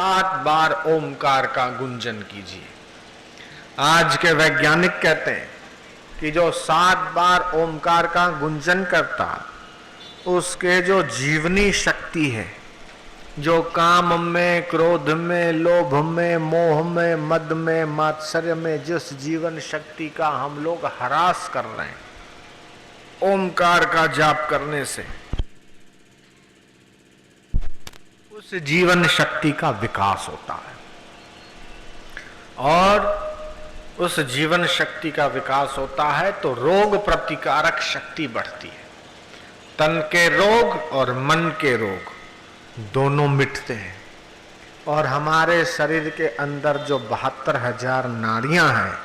7 बार ओमकार का गुंजन कीजिए। आज के वैज्ञानिक कहते हैं कि जो 7 बार ओमकार का गुंजन करता, उसके जो जीवनी शक्ति है, जो काम में, क्रोध में, लोभ में, मोह में, मद में, मात्सर्य में जिस जीवन शक्ति का हम लोग ह्रास कर रहे हैं, ओमकार का जाप करने से उस जीवन शक्ति का विकास होता है। और उस जीवन शक्ति का विकास होता है तो रोग प्रतिकारक शक्ति बढ़ती है। तन के रोग और मन के रोग दोनों मिटते हैं। और हमारे शरीर के अंदर जो 72,000 नाड़ियां हैं,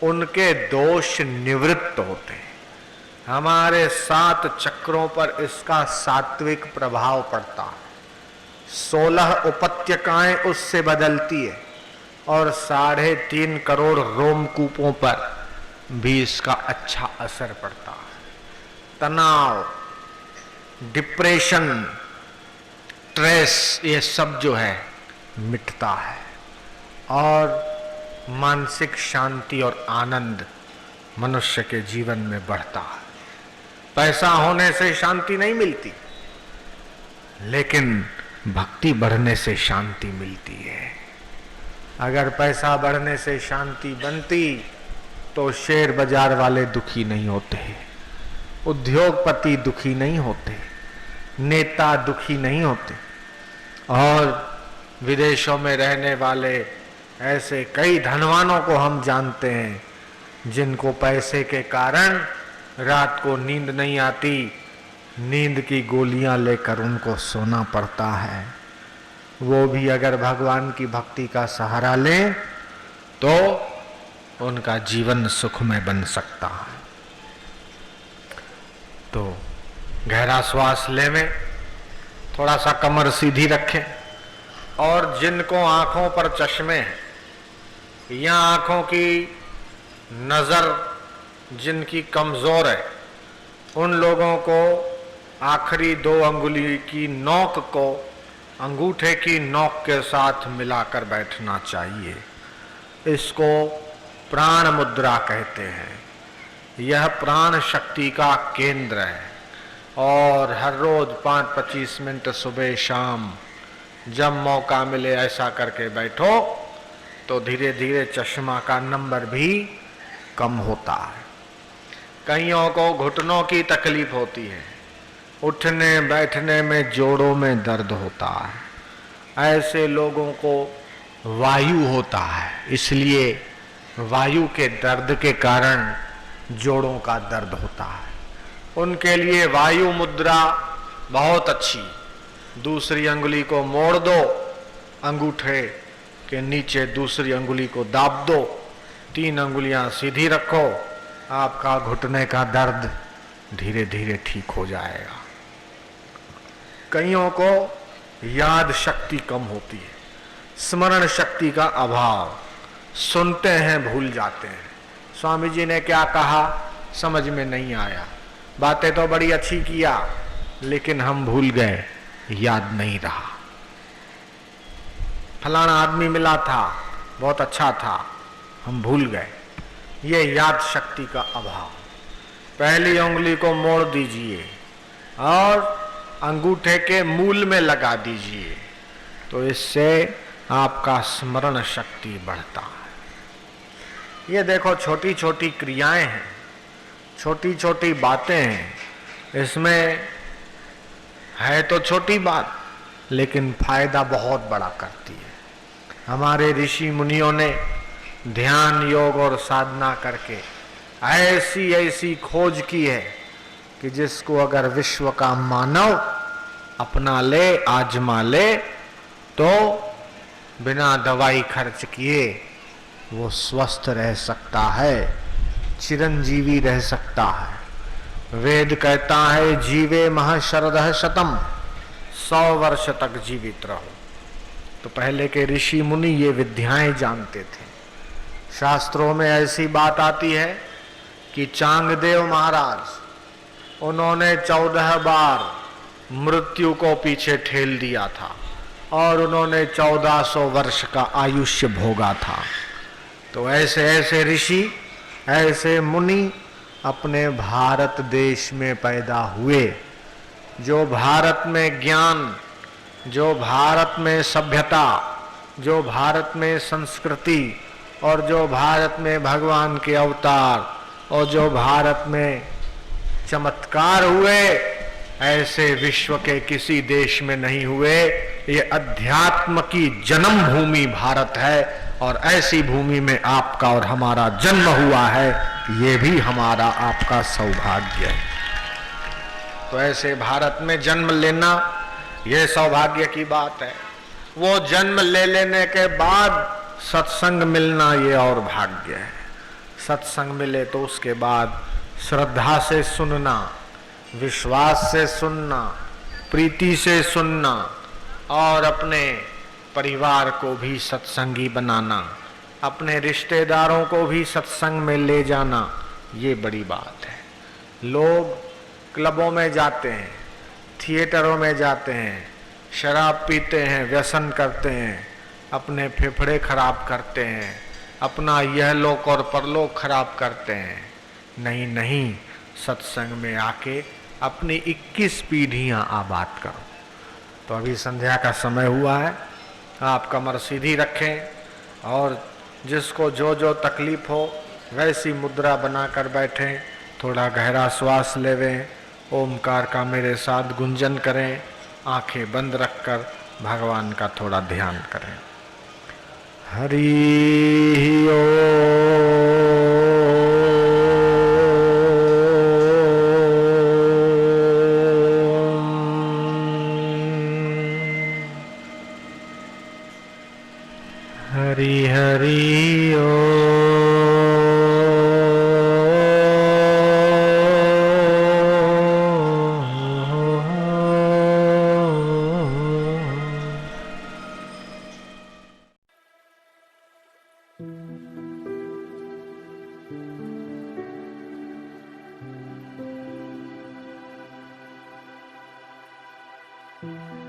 उनके दोष निवृत्त होते हैं। हमारे 7 चक्रों पर इसका सात्विक प्रभाव पड़ता है। 16 उपत्यकाएं उससे बदलती है और 3.5 करोड़ रोमकूपों पर भी इसका अच्छा असर पड़ता है। तनाव, डिप्रेशन, स्ट्रेस, ये सब जो है मिटता है और मानसिक शांति और आनंद मनुष्य के जीवन में बढ़ता है। पैसा होने से शांति नहीं मिलती, लेकिन भक्ति बढ़ने से शांति मिलती है। अगर पैसा बढ़ने से शांति बनती तो शेयर बाजार वाले दुखी नहीं होते, उद्योगपति दुखी नहीं होते, नेता दुखी नहीं होते। और विदेशों में रहने वाले ऐसे कई धनवानों को हम जानते हैं जिनको पैसे के कारण रात को नींद नहीं आती, नींद की गोलियां लेकर उनको सोना पड़ता है। वो भी अगर भगवान की भक्ति का सहारा लें तो उनका जीवन सुखमय बन सकता है। तो गहरा श्वास लेवें, थोड़ा सा कमर सीधी रखें और जिनको आंखों पर चश्मे हैं या आंखों की नजर जिनकी कमजोर है, उन लोगों को आखिरी 2 अंगुली की नोक को अंगूठे की नोक के साथ मिलाकर बैठना चाहिए। इसको प्राण मुद्रा कहते हैं। यह प्राण शक्ति का केंद्र है और हर रोज 5-25 मिनट सुबह शाम जब मौका मिले ऐसा करके बैठो तो धीरे धीरे चश्मा का नंबर भी कम होता है। कईयों को घुटनों की तकलीफ होती है, उठने बैठने में जोड़ों में दर्द होता है। ऐसे लोगों को वायु होता है, इसलिए वायु के दर्द के कारण जोड़ों का दर्द होता है। उनके लिए वायु मुद्रा बहुत अच्छी। दूसरी अंगुली को मोड़ दो, अंगूठे के नीचे दूसरी अंगुली को दाब दो, 3 अंगुलियां सीधी रखो, आपका घुटने का दर्द धीरे धीरे ठीक हो जाएगा। कईयों को याद शक्ति कम होती है, स्मरण शक्ति का अभाव, सुनते हैं भूल जाते हैं। स्वामी जी ने क्या कहा समझ में नहीं आया, बातें तो बड़ी अच्छी किया लेकिन हम भूल गए, याद नहीं रहा। फलाना आदमी मिला था, बहुत अच्छा था, हम भूल गए। ये याद शक्ति का अभाव। पहली उंगली को मोड़ दीजिए और अंगूठे के मूल में लगा दीजिए, तो इससे आपका स्मरण शक्ति बढ़ता है। ये देखो छोटी छोटी क्रियाएं हैं, छोटी छोटी बातें हैं, इसमें है तो छोटी बात लेकिन फायदा बहुत बड़ा करती है। हमारे ऋषि मुनियों ने ध्यान, योग और साधना करके ऐसी ऐसी खोज की है कि जिसको अगर विश्व का मानव अपना ले, आजमा ले, तो बिना दवाई खर्च किए वो स्वस्थ रह सकता है, चिरंजीवी रह सकता है। वेद कहता है जीवे महशरदः शतम, 100 वर्ष तक जीवित रहो। तो पहले के ऋषि मुनि ये विद्याएं जानते थे। शास्त्रों में ऐसी बात आती है कि चांगदेव महाराज, उन्होंने 14 बार मृत्यु को पीछे ठेल दिया था और उन्होंने 1400 वर्ष का आयुष्य भोगा था। तो ऐसे ऐसे ऋषि, ऐसे मुनि अपने भारत देश में पैदा हुए, जो भारत में ज्ञान, जो भारत में सभ्यता, जो भारत में संस्कृति, और जो भारत में भगवान के अवतार, और जो भारत में चमत्कार हुए, ऐसे विश्व के किसी देश में नहीं हुए। ये अध्यात्म की जन्म भूमि भारत है, और ऐसी भूमि में आपका और हमारा जन्म हुआ है, ये भी हमारा आपका सौभाग्य है। तो ऐसे भारत में जन्म लेना ये सौभाग्य की बात है। वो जन्म ले लेने के बाद सत्संग मिलना ये और भाग्य है। सत्संग मिले तो उसके बाद श्रद्धा से सुनना, विश्वास से सुनना, प्रीति से सुनना, और अपने परिवार को भी सत्संगी बनाना, अपने रिश्तेदारों को भी सत्संग में ले जाना, ये बड़ी बात है। लोग क्लबों में जाते हैं, थिएटरों में जाते हैं, शराब पीते हैं, व्यसन करते हैं, अपने फेफड़े खराब करते हैं, अपना यह लोक और परलोक खराब करते हैं। नहीं नहीं, सत्संग में आके अपनी 21 पीढ़ियां आबाद करो। तो अभी संध्या का समय हुआ है, आप कमर सीधी रखें और जिसको जो जो तकलीफ हो वैसी मुद्रा बनाकर बैठें। थोड़ा गहरा श्वास लेवें, ओमकार का मेरे साथ गुंजन करें, आंखें बंद रखकर भगवान का थोड़ा ध्यान करें। हरि ओम। हरि हरि ओम। Thank you.